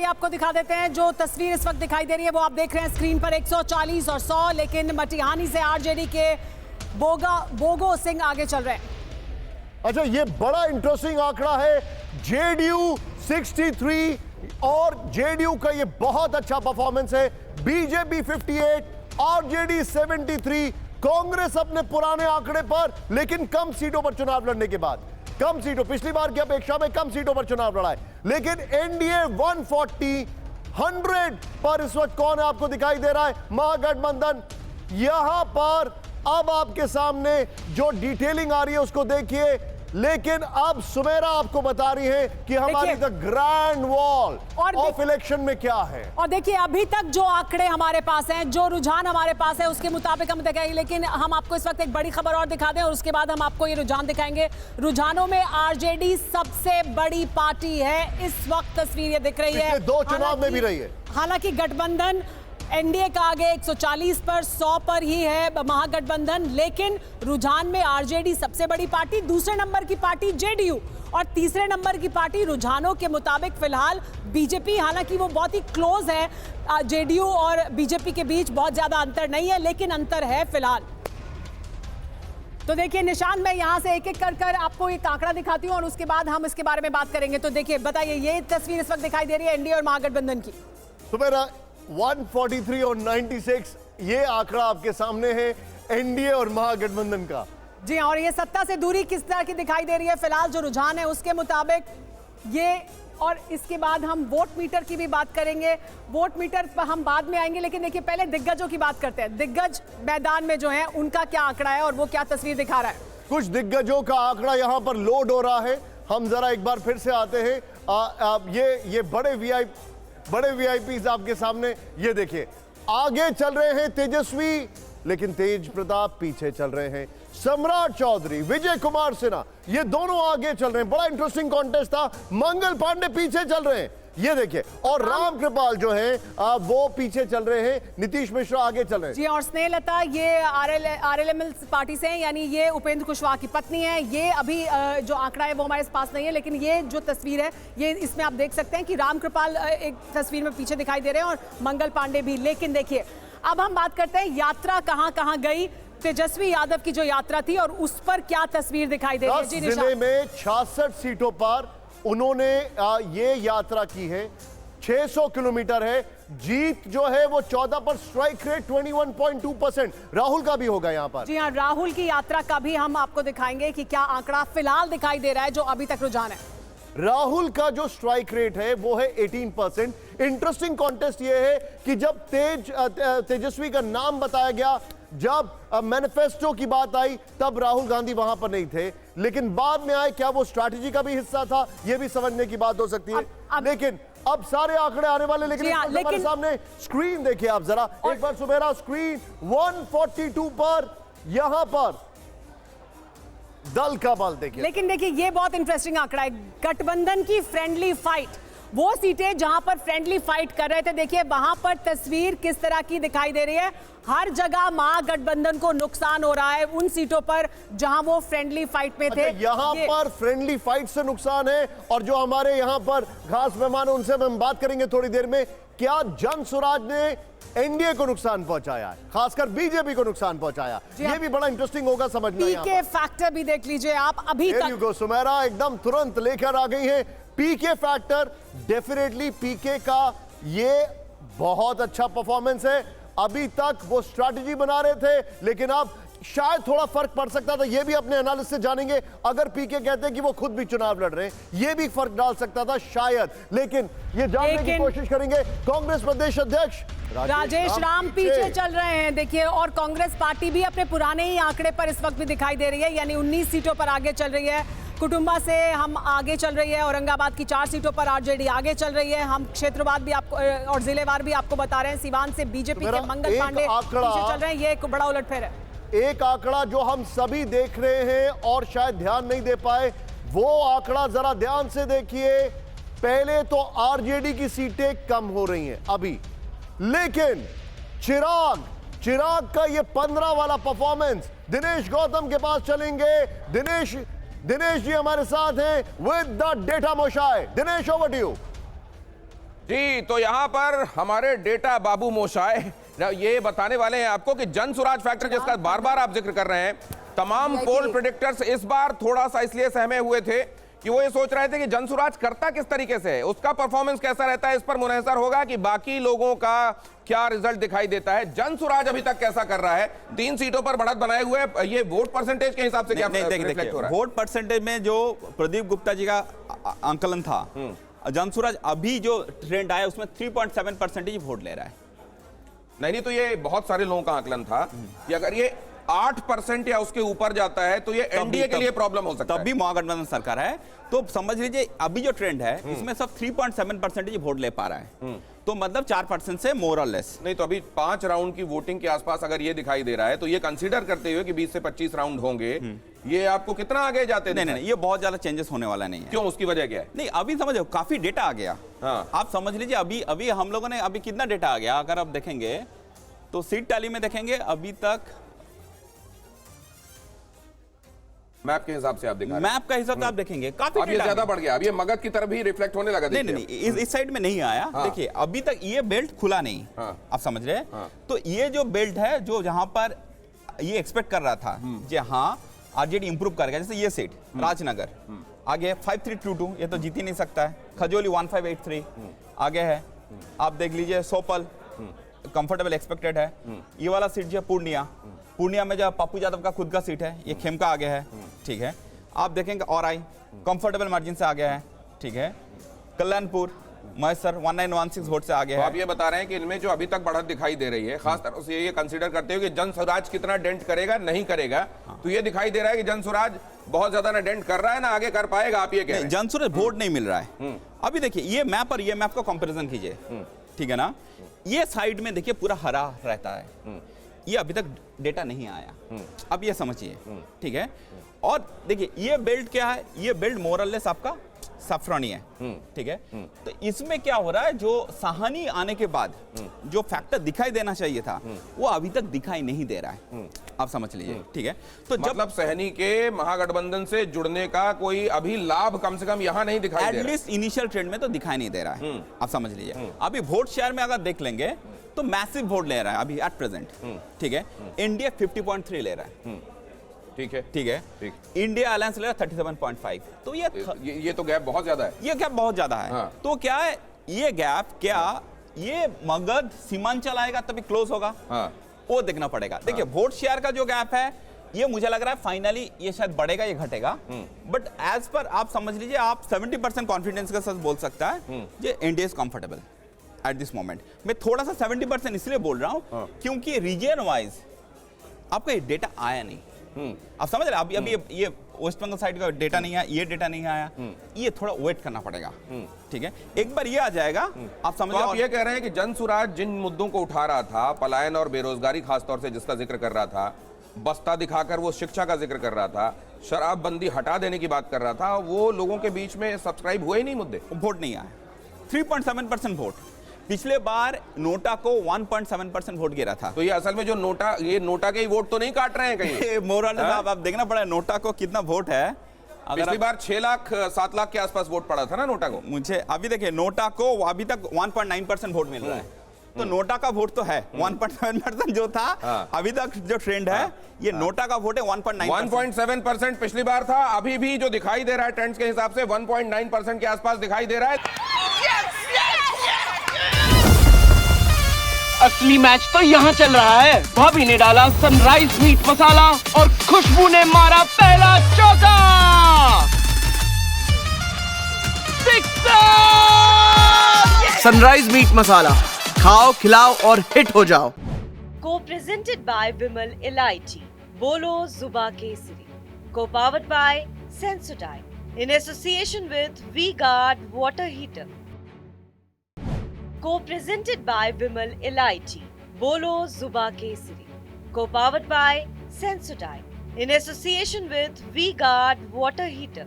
आइए आपको दिखा देते हैं जो तस्वीर इस वक्त दिखाई दे रही है वो आप देख रहे हैं स्क्रीन पर 140 और 100, लेकिन मटिहानी से आरजेडी के बोगो सिंह आगे चल रहे हैं। अच्छा, ये बड़ा इंटरेस्टिंग आंकड़ा है। जेडीयू 63 और जेडीयू का ये बहुत अच्छा परफॉर्मेंस है। बीजेपी 58, आरजेडी 73, कांग्रेस अपने पुराने आंकड़े पर लेकिन कम सीटों पर चुनाव लड़ने के बाद, कम सीटों, पिछली बार की अपेक्षा में कम सीटों पर चुनाव लड़ा है। लेकिन एनडीए 140, 100 पर इस वक्त कौन है आपको दिखाई दे रहा है? महागठबंधन। यहां पर अब आपके सामने जो डिटेलिंग आ रही है उसको देखिए, लेकिन अब सुमेरा आपको बता रही है कि हमारी the grand wall of election में क्या है। और देखिए अभी तक जो आंकड़े हमारे पास हैं, जो रुझान हमारे पास है उसके मुताबिक हम दिखाएंगे, लेकिन हम आपको इस वक्त एक बड़ी खबर और दिखा दें और उसके बाद हम आपको ये रुझान दिखाएंगे। रुझानों में आरजेडी सबसे बड़ी पार्टी है इस वक्त, तस्वीर ये दिख रही है। दो चुनाव में भी रही है। हालांकि गठबंधन एनडीए का आगे 140 पर 100 पर ही है महागठबंधन, लेकिन रुझान में आरजेडी सबसे बड़ी पार्टी, दूसरे नंबर की पार्टी जेडीयू और तीसरे नंबर की पार्टी रुझानों के मुताबिक फिलहाल बीजेपी। हालांकि वो बहुत ही क्लोज है, जेडीयू और बीजेपी के बीच बहुत ज्यादा अंतर नहीं है, लेकिन अंतर है फिलहाल। तो देखिए निशान, मैं यहां से एक एक कर आपको एक आंकड़ा दिखाती हूं और उसके बाद हम इसके बारे में बात करेंगे। तो देखिए बताइए, ये तस्वीर इस वक्त दिखाई दे रही है एनडीए और महागठबंधन की। तो मेरा 143 और 96 ये आंकड़ा आपके सामने है एनडीए और महागठबंधन का। जी हाँ, और ये सत्ता से दूरी किस तरह की दिखाई दे रही है फिलहाल जो रुझान है उसके मुताबिक ये। और इसके बाद हम वोट मीटर की भी बात करेंगे, वोट मीटर पर हम बाद में आएंगे, लेकिन देखिए पहले दिग्गजों की बात करते हैं। दिग्गज मैदान में जो है उनका क्या आंकड़ा है और वो क्या तस्वीर दिखा रहा है। कुछ दिग्गजों का आंकड़ा यहां पर लोड हो रहा है। हम जरा एक बार फिर से आते हैं। ये बड़े वीआईपीज आपके सामने, ये देखिए आगे चल रहे हैं तेजस्वी, लेकिन तेज प्रताप पीछे चल रहे हैं। सम्राट चौधरी, विजय कुमार सिन्हा, ये दोनों आगे चल रहे हैं। बड़ा इंटरेस्टिंग कॉन्टेस्ट था। मंगल पांडे पीछे चल रहे हैं, ये देखिए। और राम कृपाल जो है वो पीछे चल रहे हैं। नीतीश मिश्रा आगे चल रहे हैं। जी, और स्नेहलता ये आरएलएमएल पार्टी से हैं, यानी ये उपेंद्र कुशवाहा की पत्नी है। ये अभी जो आंकड़ा है वो हमारे पास नहीं है, लेकिन ये जो तस्वीर है ये इसमें आप देख सकते हैं कि राम कृपाल एक तस्वीर में पीछे दिखाई दे रहे हैं और मंगल पांडे भी। लेकिन देखिए अब हम बात करते हैं यात्रा कहां गई, तेजस्वी यादव की जो यात्रा थी और उस पर क्या तस्वीर दिखाई दे रही है। 10 जिले में 66 सीटों पर उन्होंने ये यात्रा की है। 600 किलोमीटर है। जीत जो है वो 14 पर, स्ट्राइक रेट 21.2%। राहुल का भी होगा यहाँ पर। जी हाँ, राहुल की यात्रा का भी हम आपको दिखाएंगे कि क्या आंकड़ा फिलहाल दिखाई दे रहा है जो अभी तक रुझान है। राहुल का जो स्ट्राइक रेट है वो है 18%। इंटरेस्टिंग कॉन्टेस्ट ये है कि जब तेजस्वी का नाम बताया गया, जब मैनिफेस्टो की बात आई, तब राहुल गांधी वहां पर नहीं थे, लेकिन बाद में आए। क्या वो स्ट्रैटेजी का भी हिस्सा था? ये भी समझने की बात हो सकती है। लेकिन अब सारे आंकड़े आने वाले, लेकिन हमारे सामने स्क्रीन देखिए आप जरा एक बार सुमेरा। स्क्रीन 142 पर यहां पर दल का बल देखिए। लेकिन देखिए ये बहुत इंटरेस्टिंग आंकड़ा है। गठबंधन की फ्रेंडली फाइट, वो सीटें जहां पर फ्रेंडली फाइट कर रहे थे, देखिए वहां पर तस्वीर किस तरह की दिखाई दे रही है। हर जगह महागठबंधन को नुकसान हो रहा है उन सीटों पर जहां वो फ्रेंडली फाइट में थे। यहां पर फ्रेंडली फाइट से नुकसान है। और जो हमारे यहां पर खास मेहमान, उनसे हम बात करेंगे थोड़ी देर में। क्या जन स्वराज ने एनडीए को नुकसान पहुंचाया है, खासकर बीजेपी को नुकसान पहुंचाया? ये भी बड़ा इंटरेस्टिंग होगा समझना। पीके फैक्टर भी देख लीजिए आप। अभी तक सुमेरा एकदम तुरंत लेकर आ गई है पीके फैक्टर। डेफिनेटली पीके का ये बहुत अच्छा परफॉर्मेंस है। अभी तक वो स्ट्रैटेजी बना रहे थे, लेकिन अब शायद थोड़ा फर्क पड़ सकता था। ये भी अपने एनालिसिस से जानेंगे। अगर पीके कहते हैं कि वो खुद भी चुनाव लड़ रहे हैं, ये भी फर्क डाल सकता था शायद, लेकिन ये जानने की कोशिश करेंगे। कांग्रेस प्रदेश अध्यक्ष राजेश राम पीछे चल रहे हैं, देखिए। और कांग्रेस पार्टी भी अपने पुराने ही आंकड़े पर इस वक्त भी दिखाई दे रही है, यानी 19 सीटों पर आगे चल रही है। कुटुंबा से हम आगे चल रही है। औरंगाबाद की 4 सीटों पर आरजेडी आगे चल रही है। हम क्षेत्रवाद भी आपको और जिलेवार भी आपको बता रहे हैं। सिवान से बीजेपी के मंगल पांडे पीछे चल रहे हैं। ये एक बड़ा उलटफेर है। एक आंकड़ा जो हम सभी देख रहे हैं और शायद ध्यान नहीं दे पाए, वो आंकड़ा जरा ध्यान से देखिए। पहले तो आरजेडी की सीटें कम हो रही हैं अभी, लेकिन चिराग का ये 15 वाला परफॉर्मेंस। दिनेश गौतम के पास चलेंगे। दिनेश जी हमारे साथ हैं with the data moshai. Dinesh, over to you. जी, तो यहाँ पर हमारे डेटा बाबू मोशाय ये बताने वाले हैं आपको कि जन सुराज फैक्टर जिसका बार बार आप जिक्र कर रहे हैं, तमाम पोल प्रेडिक्टर्स इस बार थोड़ा सा इसलिए सहमे हुए थे कि वो ये सोच रहे थे कि जन सुराज करता किस तरीके से है, उसका परफॉर्मेंस कैसा रहता है, इस पर मुनहसर होगा कि बाकी लोगों का क्या रिजल्ट दिखाई देता है। जन सुराज अभी तक कैसा कर रहा है, 3 सीटों पर बढ़त बनाए हुए, ये वोट परसेंटेज के हिसाब से क्या रिफ्लेक्ट हो रहा है? वोट परसेंटेज में जो प्रदीप गुप्ता जी का आंकलन था, जन सुराज अभी जो ट्रेंड आया उसमें 3.7% वोट ले रहा है। नहीं, तो ये बहुत सारे लोगों का आकलन था कि अगर ये 8% या उसके ऊपर जाता है तो ये एनडीए के लिए प्रॉब्लम हो सकता है। तब भी महागठबंधन सरकार है, तो समझ लीजिए अभी जो ट्रेंड है इसमें सब 3.7% वोट ले पा रहा है, तो मतलब 4% से मोर और लेस। नहीं, तो अभी 5 राउंड की वोटिंग के आसपास अगर ये दिखाई दे रहा है तो ये कंसीडर करते हुए कि 20 से 25 राउंड होंगे, ये आपको कितना आगे जाते? नहीं, ये बहुत ज्यादा चेंजेस होने वाला नहीं है। क्यों, उसकी वजह क्या है? नहीं, अभी समझो काफी डेटा आ गया। हाँ। आप समझ लीजिए अभी हम लोगों ने अभी कितना डेटा आ गया, अगर आप देखेंगे तो सीट टैली में देखेंगे अभी तक मैप के हिसाब से आप दिखा रहे हैं। मैप का हिसाब से आप देखेंगे काफी अब ये ज्यादा बढ़ गया, अब ये मगध की तरफ भी रिफ्लेक्ट होने लगा। नहीं, इस साइड में नहीं आया। हाँ। देखिए अभी तक ये बेल्ट खुला नहीं। हाँ। आप समझ रहे हैं? हाँ। तो ये जो बेल्ट है जो जहां पर ये एक्सपेक्ट कर रहा था कि हाँ आरजेडी इंप्रूव करेगा, जैसे ये सीट राजनगर आगे 5322, ये तो जीत ही नहीं सकता है। खजोली 1583 आगे है। आप देख लीजिए सोपल कंफर्टेबल एक्सपेक्टेड है। ये वाला सीट जो है पूर्णिया में जो पप्पू यादव का खुद का सीट है, ये खेमका आगे है, ठीक है। आप देखेंगे और आई कंफर्टेबल मार्जिन से आगे है, ठीक है। कल्याणपुर महेश्वर 1916 वोट से आगे तो है। आप ये बता रहे हैं कि इनमें जो अभी तक बढ़त दिखाई दे रही है, खास तरह से ये कंसीडर करते हुए कि जन स्वराज कितना डेंट करेगा, नहीं करेगा, तो ये दिखाई दे रहा है कि जन स्वराज बहुत ज्यादा ना डेंट कर रहा है ना आगे कर पाएगा। आप ये कह रहे हैं जन स्वराज वोट नहीं मिल रहा है। अभी देखिए ये मैप और ये मैप का कंपैरिजन कीजिए, ठीक है ना। ये साइड में देखिए पूरा हरा रहता है, ये अभी तक डेटा नहीं आया। अब ये समझिए, ठीक है। और देखिए ये बेल्ट क्या है, ये बेल्ट मोरलेस आपका सफ्रॉनी है, ठीक है। तो इसमें क्या हो रहा है, जो साहनी आने के बाद जो फैक्टर दिखाई देना चाहिए था वो अभी तक दिखाई नहीं दे रहा है। आप समझ लीजिए, ठीक है। तो मतलब सहनी के महागठबंधन से जुड़ने का कोई अभी लाभ कम से कम यहाँ नहीं दिखाई दे रहा है। एटलीस्ट इनिशियल ट्रेंड में तो दिखाई नहीं दे रहा है। आप समझ लीजिए अभी वोट शेयर में अगर देख लेंगे तो मैसिव वोट ले रहा है अभी एट प्रेजेंट, ठीक है। इंडिया 50.3 ले रहा है, ठीक है। इंडिया अलायंस ले रहा है 37.5। तो ये तो गैप बहुत ज्यादा है। ये गैप बहुत ज्यादा है। हाँ। तो क्या है ये गैप, क्या ये मगध सीमांचल आएगा तभी क्लोज होगा? हाँ। वो देखना पड़ेगा। देखिए वोट शेयर का जो गैप है ये मुझे लग रहा है फाइनली ये शायद बढ़ेगा, ये घटेगा। बट एज पर आप समझ लीजिए, आप 70% कॉन्फिडेंस के साथ बोल सकता है ये India is comfortable at this moment. मैं थोड़ा सा 70% इसलिए बोल रहा हूं क्योंकि रीजन वाइज आपका ये डेटा आया नहीं। आप समझ रहे हैं? अभी ये वेस्ट बंगाल साइड का डेटा नहीं आया, ये डेटा नहीं आया, ये थोड़ा वेट करना पड़ेगा, ठीक है। एक बार ये आ जाएगा आप समझ। तो आप ये कह रहे हैं कि जन सुराज जिन मुद्दों को उठा रहा था, पलायन और बेरोजगारी खासतौर से जिसका जिक्र कर रहा था, बस्ता दिखाकर वो शिक्षा का जिक्र कर रहा था, शराबबंदी हटा देने की बात कर रहा था, वो लोगों के बीच में सब्सक्राइब हुए ही नहीं मुद्दे, वोट नहीं आया। 3.7% वोट। पिछले बार नोटा को 1.7% वोट गिरा था। तो ये असल में जो नोटा के ही वोट तो नहीं काट रहे हैं कहीं। मोरल साहब आप देखना पड़ा नोटा को कितना वोट है। पिछली बार 6 लाख 7 लाख के आसपास वोट पड़ा था ना नोटा को। मुझे अभी देखिए नोटा को अभी तक 1.9% वोट मिल रहा है, तो नोटा का वोट तो है 1.7% जो था। हाँ। अभी तक जो ट्रेंड है ये नोटा का वोट है 1.7% पिछली बार था। अभी भी जो दिखाई दे रहा है ट्रेंड्स के हिसाब से 1.9% के आसपास दिखाई दे रहा है। असली मैच तो यहाँ चल रहा है। भाभी ने डाला सनराइज मीट मसाला और खुशबू ने मारा पहला चौका। सनराइज मीट मसाला, खाओ खिलाओ और हिट हो जाओ। को प्रेजेंटेड बाय विमल इलायची, बोलो जुबा केसरी। Co powered by Sensodyne in association with V Guard water heater. Co-presented by Vimal Elaichi, Bolo Zuba Kesari. Co-powered by Sensodyne in association with V-Guard Water Heater.